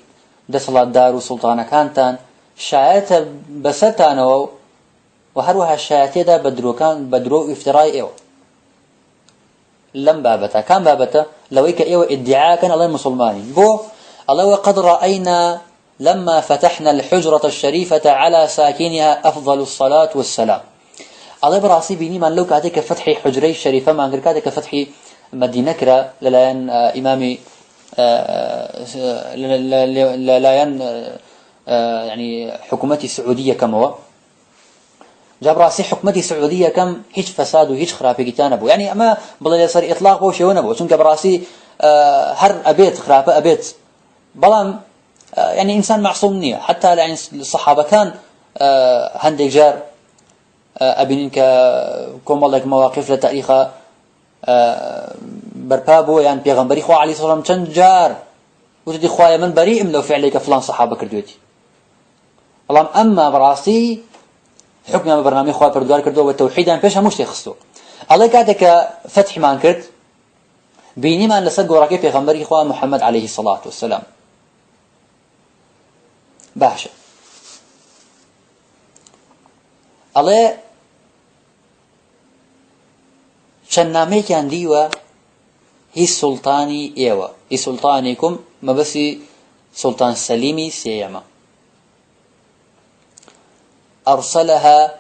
[SPEAKER 1] دسلات دار وسلطان كانتان شايت بسرتان وهروها الشايت دا بدرو افتراء إيو لم بابتا كان بابتا لو إيك إيو ادعاء كان الله مسلماني بو الله وقد رأينا لما فتحنا الحجرة الشريفة على ساكنها أفضل الصلاة والسلام. الله براسي بيني من لو كاتك فتحي حجري الشريفة ما غير كاتك فتحي مدينة كرا للاين إمامي للاين يعني حكومتي السعودية كم هو جاب راسي حكومتي السعودية كم هيج فساد وهيج خرابي جتان أبو يعني أما بلا يصير إطلاق وشيون أبو شون براسي هر أبيت خرابة أبيت بلام يعني إنسان معصوم نية حتى يعني الصحابة كان هندي جار أبنين كم والله مواقف لتاريخ بربابو يعني بيغمبري خو عليه الصلاة والسلام جار وتدي خوايا من بريء من لو فعليك فلان صحابة كردوتي اللهم أما براسي حكم برنامج خوا بردوار كردو والتوحيد يعني فيش هموش يخصو الله كاتك فتح ما انكرت بيني ما لسد قراكي بيغمبري خوا محمد عليه الصلاة والسلام باشا الله شنامي كان ديوا هي سلطاني ايوا هي سلطانكم ما بس سلطان سليمي سيما أرسلها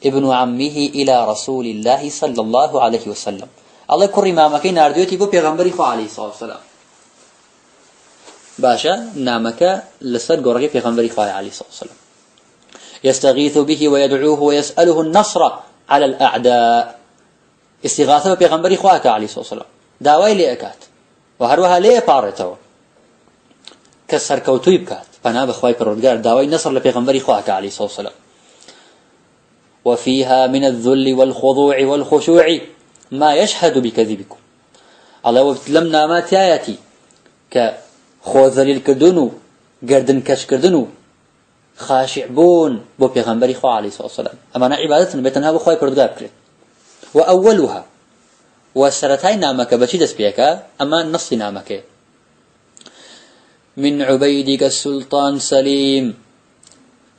[SPEAKER 1] ابن عمه إلى رسول الله صلى الله عليه وسلم. الله كرم مامك نارديوتي بو بيغمبري خو عليه الصلاة والسلام باشا نامك لسر قرقي بيغمبري خو عليه الصلاة والسلام يستغيث به ويدعوه ويسأله النصر على الأعداء. استغاثة بيغمبري خو عليه الصلاة والسلام داوي لأكات وهروها ليه بارتو كسر كوتوي بكات فانا بخواي برودگار داوي نصر لبيغمبري خو عليه الصلاة والسلام. وفيها من الذل والخضوع والخشوع ما يشهد بكذبكم. الله وبتلمنا ما تياتي كخوذل الكردنو قردن كش كردنو خاشع بون بو بيغمبري خو عليه الصلاة والسلام. أما عبادتنا بيتنها بخواي برودگار كريت. وأولها وسرتاي نامك بشي دس بيكا أما نص نامك من عبيدك السلطان سليم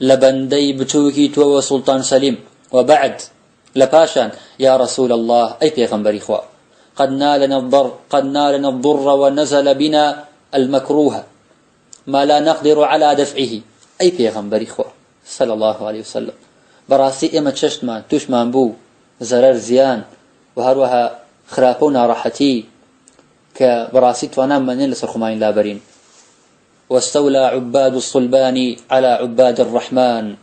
[SPEAKER 1] لبندي بتوكي تو سلطان سليم. وبعد لباشان يا رسول الله أي بيغمبري خوا قد نالنا الضر ونزل بنا المكروه ما لا نقدر على دفعه. أي بيغمبري خوا صلى الله عليه وسلم براسي إما تشتمان توشمان بو زرر زيان وهروها خرابونا راحتي كبراسي توانا منين لسرخمين لابرين. واستولى عباد الصلبان على عباد الرحمن.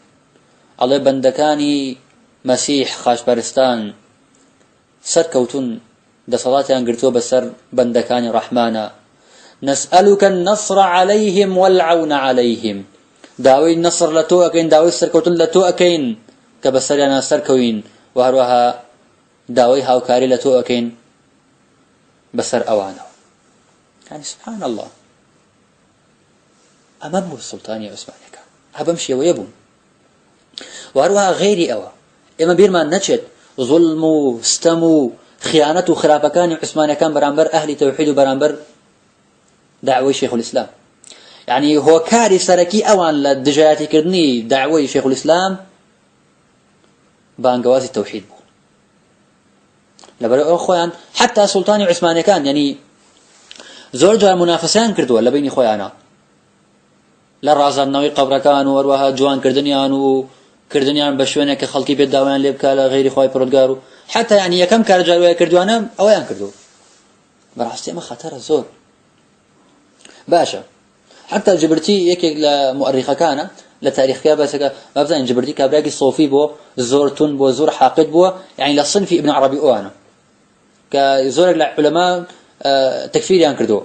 [SPEAKER 1] الله بندكاني مسيح خاش بارستان سركوتون دا صلاتي انقرتو بسر بندكاني رحمانا. نسألك النصر عليهم والعون عليهم. داوي النصر لتو أكين داوي سركوتون لتو أكين كبسر أنا سركوين وهروها داوي هاوكاري لتو أكين بسر أوانا. يعني سبحان الله أمام السلطان يا عثمان كان هبمشي ويبون وهروها غيري أوا إما بيرما نشد ظلم استمو خيانة وخرافكان عثمان كان برانبر أهل توحيد برانبر دعوة شيخ الإسلام. يعني هو كاري سركي أوان لدجاياتي كردني دعوة شيخ الإسلام بانقواز التوحيد بو لبرا أخوان حتى سلطان عثمان كان يعني زور جار منافسان كردوا لبيني خويانا لرازان نوي قبركان وروها جوان كردنيان بشوينه كخلقي بيت داوان لبكا غير خوي برودگارو حتى يعني كم كار جاروي كردوانا اويان كردو براستي ما خطر زور باشا. حتى جبرتي يك لمؤرخه كان لتاريخ كابسك ما بزين جبرتي كابراقي صوفي بو زورتون بو زور حاقد بو يعني لصنف ابن عربي اوانا كزور العلماء تكفير يان كردو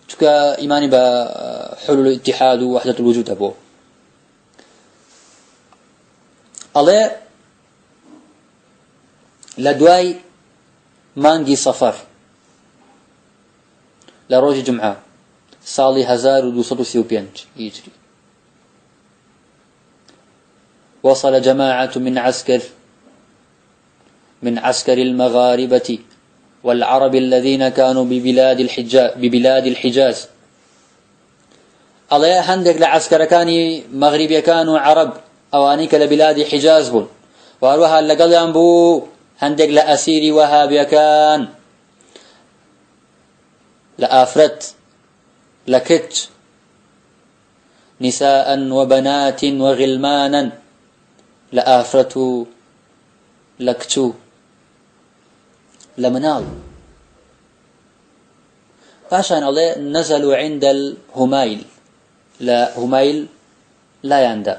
[SPEAKER 1] شكا إيماني بحلول الاتحاد ووحدة الوجود أبو الله لدواي مانجي صفر لروج جمعة صالي 1235 يجري وصل جماعة من عسكر المغاربة والعرب الذين كانوا ببلاد الحجاز. الله هندك لعسكر كان مغربي كانوا عرب أوانيك لبلاد حجاز بون وأروها لقل ينبو هندك لأسيري وهابي كان لآفرت لكت نساء وبنات وغلمانا لآفرت لكتو لمنال. فعشان الله نزلوا عند الهميل، لا هميل لا يندى،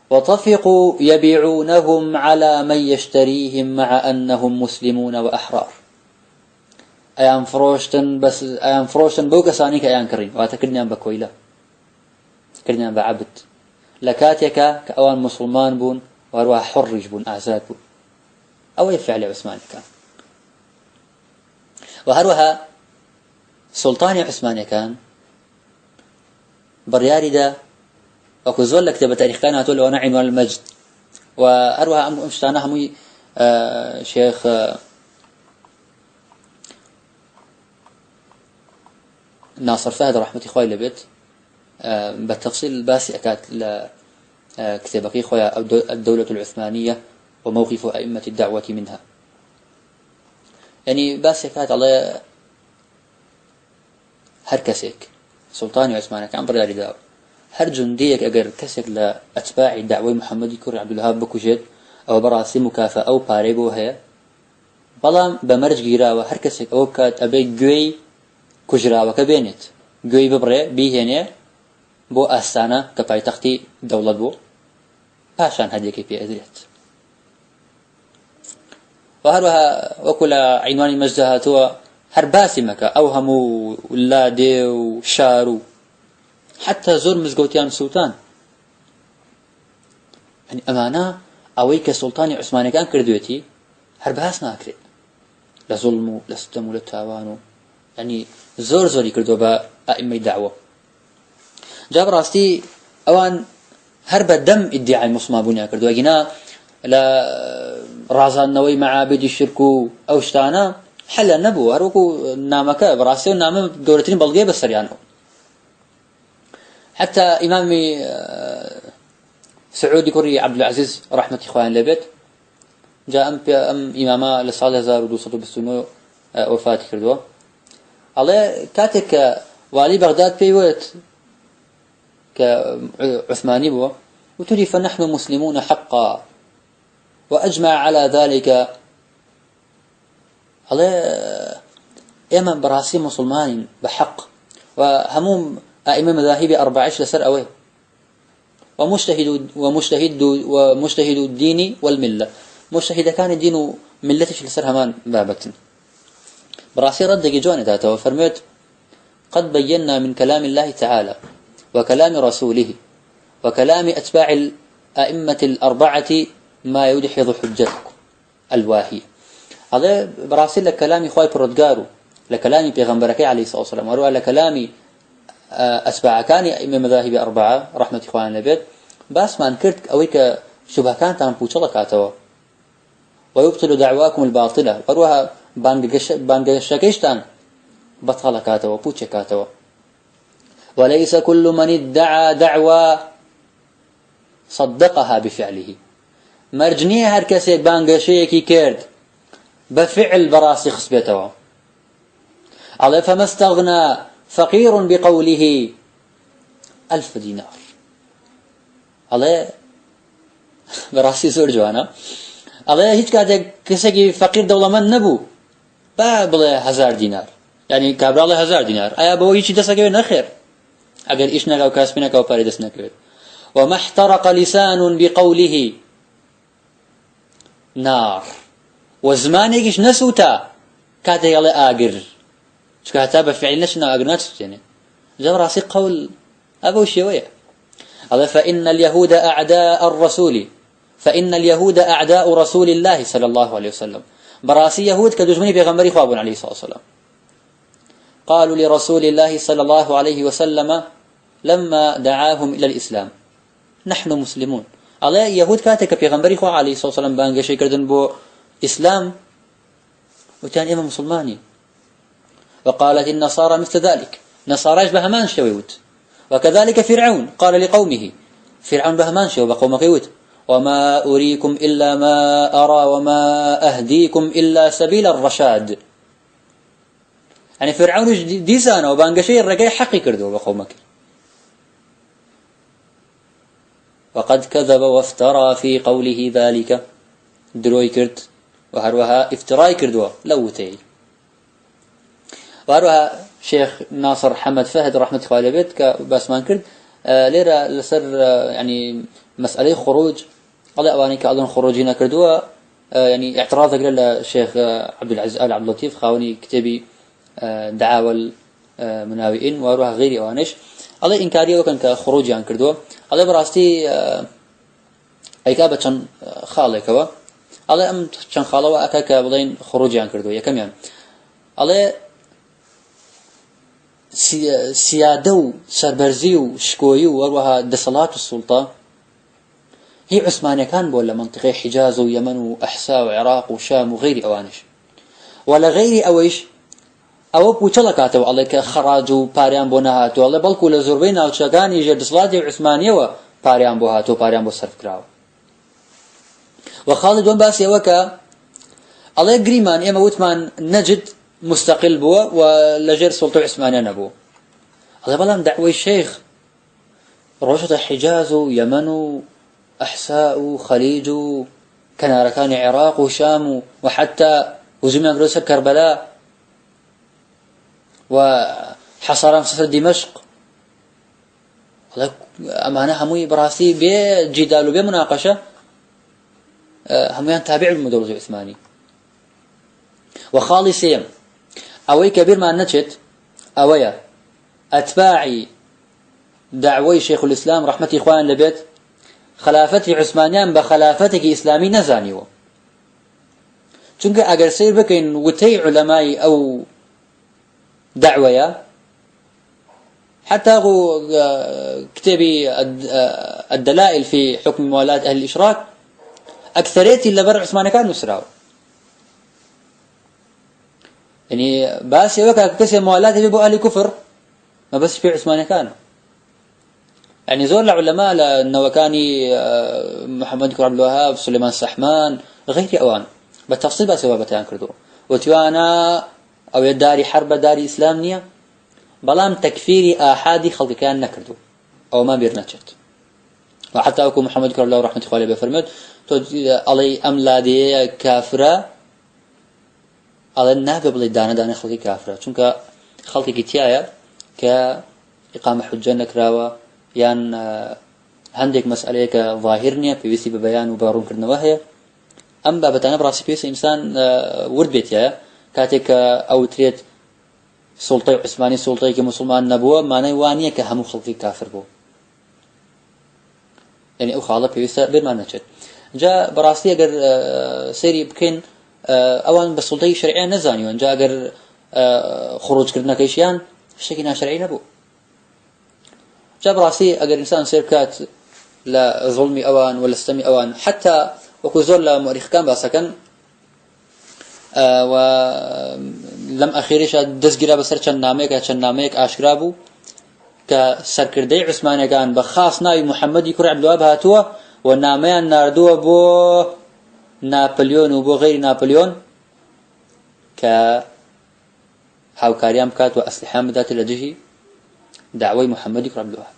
[SPEAKER 1] وطفقوا يبيعونهم على من يشتريهم مع أنهم مسلمون وأحرار. أيام فروشتن بس أيام فروشتن بوك سانيك أيام كريم واتكرني أن بكويلة كرني أن بعبد لكاتيك كأوان مسلمان بون وأروها حرج بون أعزاد بون أو يفعل عثمان كان. وهروها سلطان عثمان كان برياري دا وكزول لك تبى تاريخ كان هتقول وانا عنوان المجد. وهروها امشتانا همي شيخ ناصر فهد رحمة إخوي لبيت بالتفصيل الباسي أكاد لكتابك إخويا الدولة العثمانية وموقف أئمة الدعوة منها. يعني باسي أكاد الله هر كسيك سلطان عثمان كان برياري داو هر جنديك أجر كسك لأتباع الدعوة محمد كوري عبد الوهاب بكوجد أو براسي مكافأة أو باريبو هي بلام بمرج جيراوة هر كسك أو كات أبي جوي كجراوة كبينت جوي ببري بيهني بو أستانا كباي تختي دولة بو باشان هديك في أدريت. وهروها وكل عنوان المجدها هو هر باسمك أوهموا ولا ديو شارو حتى زور مزقوتيان سلطان. يعني أمانة أويك سلطان عثماني كان كردويتي هر باس ناكرد لظلمو لستمو للتاوانو يعني زور زوري كردو بأئمة الدعوة. جاب راستي أوان هرب الدم ادعاء مسلمان بنيا كردو أجينا لا رازان نوي معابد الشركو أو شتانا حل النبو هروكو نامك براسي ونام دولتين بلغيه بسريانو. حتى إمامي سعودي كوري عبد العزيز رحمة إخوان لبيت جاء أم إماما لصالة 1229 وفاة كردوه الله كاتك والي بغداد بيوت كعثماني بو وتري فنحن مسلمون حقا وأجمع على ذلك الله إما براسي مسلمان بحق وهموم أئمة مذاهب 14 لسر أوي ومجتهد الدين والملة مجتهد كان الدين ملتش لسر همان بابتن براسي ردق جواني ذاته وفرميت قد بينا من كلام الله تعالى وكلام رسوله وكلام أتباع الأئمة الأربعة ما يدحض حجتكم الواهية. هذا براسي لكلام خواي برودقارو لكلام بيغمبركي عليه الصلاة والسلام وروى لكلام أتباع كان أئمة مذاهب 4 رحمة إخوان البيت بس ما انكرت أويك شبه كانت عن بوشلة كاتوا ويبطل دعواكم الباطلة وروها بانجشكيشتان بطلة كاتوا بوشة كاتوا. وليس كل من ادعى دعوى صدقها بفعله مرجنية هركسيك بانجشيكي كيرد بفعل براسي خصبتوا على فما استغنى فقير بقوله 1000 دينار على براسي زور جوانا على هيك كاتك كسكي فقير دولة من نبو بابله 1000 دينار يعني كابراله 1000 دينار ايا بو هيك دسكي نخير اگر ايش نگاو كاسبنا كاو باريدس نكير. وما احترق لسان بقوله نار وزمانك نسوتا كاتا يلا اجر شكاتا بفعل نشنا اجرنات يعني جاب راسي قول ابو شويه هذا فان اليهود اعداء الرسول فان اليهود اعداء رسول الله صلى الله عليه وسلم براسي يهود كدجمني بيغمبري خوابون عليه الصلاه والسلام قالوا لرسول الله صلى الله عليه وسلم لما دعاهم إلى الإسلام نحن مسلمون. الله يهود كاتك في غنبري خو عليه الصلاة والسلام بانجشي كردن بو إسلام وتاني إما مسلماني. وقالت النصارى مثل ذلك، نصاراش بهمان شويوت. وكذلك فرعون قال لقومه، فرعون بهمان شو بقومك يوت، وما أريكم إلا ما أرى وما أهديكم إلا سبيل الرشاد. يعني فرعون ديسانا وبانقشي الرقاي حقي كردو بقومك. وقد كذب وافترى في قوله ذلك، دروي كرد وهروها افتراي كردوا لوتي. وهروها شيخ ناصر حمد فهد رحمة الله عليه كباسمان كرد ليرة لسر يعني مسألة خروج الله أواني كأظن خروجنا كردوا يعني اعتراض قال الشيخ عبد العزيز آل عبد اللطيف خاوني كتبي دعاوى المناوئين وروها غيري أوانش الله إنكاريه وكان كخروج عن كردوا الله براستي أي كابة شن خالي كوا الله أم شن خاله وأكاك بدين خروج عن كردوا يا كم يعني الله سيادة سربرزي وشكوي وروها دسلات السلطة هي عثمانية كان بولا منطقة حجاز ويمن وأحساء وعراق وشام وغير أوانش ولا غير أويش أو بوشلكاته والله كخراج وباريان بونهاتو والله بلكو لزوربين أو شجعان يجي دسلات عثمانية وباريان بوهاتو باريان بوصرف كراو وخالد بن باسي وكا الله جريمان إما وثمان نجد مستقل بوا ولجر سلطة عثمانية نبو الله بلام دعوة الشيخ روشة حجاز ويمن أحساء خليج كناركان عراق وشام وحتى وزمنا قروسة كربلاء وحصار مسافر دمشق الله أمانة هموي براسي بجدال وبمناقشة هميان تابع المدولة العثماني وخالصيا أوي كبير ما نجت أويا أتباعي دعوي شيخ الإسلام رحمة إخوان لبيت خلافتي عثمانيان بخلافتك إسلامي نزانيو چونك أجر سير بكين وتي علماء أو دعويا حتى كتبي الدلائل في حكم موالاة أهل الإشراك أكثريتي اللي برع عثماني كانوا سراو يعني بس يوكا كسي موالاة يجيبوا أهل كفر ما بس في عثماني كانوا يعني زور العلماء النوكاني محمد بن عبد الوهاب سليمان السحمان غير أوان بالتفصيل بس هو بتيان كردو وتوانا أو يداري حرب داري إسلامية بلام تكفيري آحادي خلق كان نكردو أو ما بيرنتشت وحتى أكو محمد بن عبد الله رحمة الله عليه بفرمت علي أملادي كافرة على النهب بلي دانا خلقي كافرة چونك خلقي كتيايا كإقامة حجة نكراوة يان هندك مسألة كظاهرنية في ويسي ببيان وبارون كرنا وهي أم بابتانا براسي بيس إنسان ورد بيتيا كاتك أو تريد سلطة عثماني سلطة كمسلمان نبوة معناه وانية كهمو خلقي كافر بو يعني أو خالة بيسا بير ما نجد جاء براسي أجر سيري بكين أوان بالسلطة الشرعية نزانيون جاء أجر خروج كرنا كيشيان شكينا شرعي نبو جاء براسي أجر إنسان سيركات لا ظلمي أوان ولا استمي أوان حتى وكوزور لمؤرخ كان باسكن ولم أخيرش دزجرا بسر چناميك آشكرابو كسركردي عثماني كان بخاص ناوي محمد يكون عبد الوهاب هاتوا وناميان ناردوا بو نابليون وبو غير نابليون ك هاوكاريام كات وأسلحة مدات لديه دعوي محمد يكون عبد الوهاب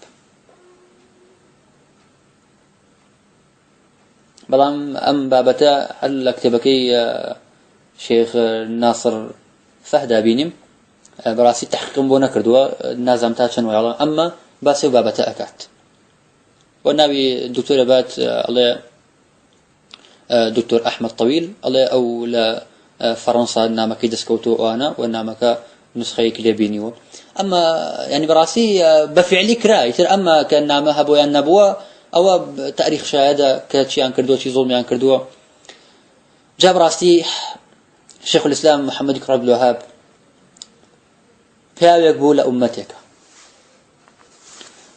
[SPEAKER 1] بلام أم بابتا هل اكتبكي شيخ ناصر فهد بينم براسي تحقيق بونا كردوا نازم تاتشن ويلا أما باسي بابتا أكات والنبي دكتور بات الله دكتور أحمد طويل الله أو لا فرنسا نامك دسكوتو وأنا ونامك نسخة كليبينيو أما يعني براسي بفعلي كراي تر أما كان نامها بويا النبوة أو تاريخ شهادة كاتشي عن كردوة شي ظلمي عن كردوة جاب راسي شيخ الإسلام محمد بن عبد الوهاب فيا يقول أمتك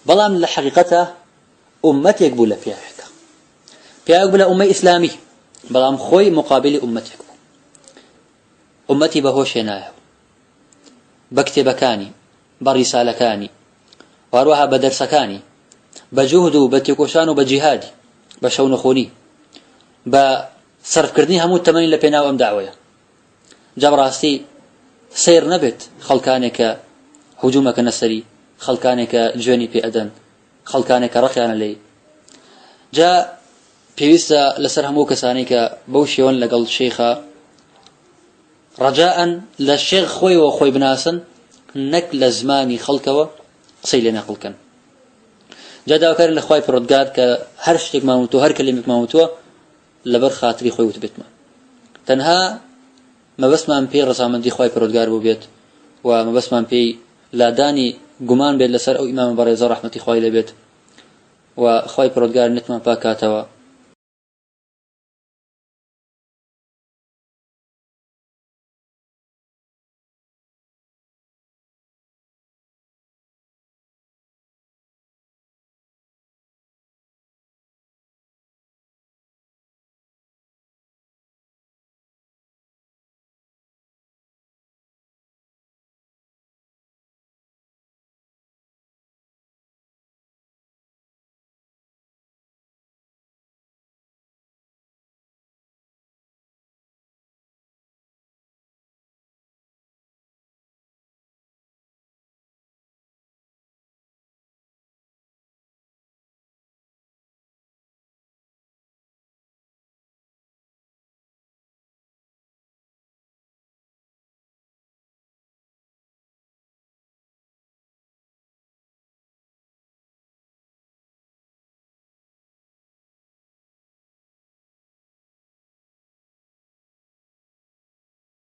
[SPEAKER 1] بلام لحقيقته أمتك بولا فيها حكا فيها بولا أمة إسلامي بلام خوي مقابل أمتك أمتي بهوش هناه بكتبكاني برسالكاني وأروها بدرسكاني بجهد بتكوشان وبجهادي بشون خوني بصرف كردني همو التمانين لبيناو أم دعوية جاب راسي سير نبت خلقانك هجومك نسري خلقانك جوني في أدن خلقانك رقيانا لي جاء بيوسا لسر همو كسانيك بوشيون لقل شيخا رجاء للشيخ خوي وخوي بناسا نك لزماني خلقوا صيلنا خلقا جاء وكار لخوي برودقار كهر شتك ما موتو هر كلمك ما موتو لبر خاطري خوي وتبتما تنها ما بس ما امبي رسامندي خوي برودقار بو بيت وما بس ما امبي لا داني قمان بيت لسر او امام بريزة رحمتي خوي لبيت وخوي برودقار نتما باكاتوا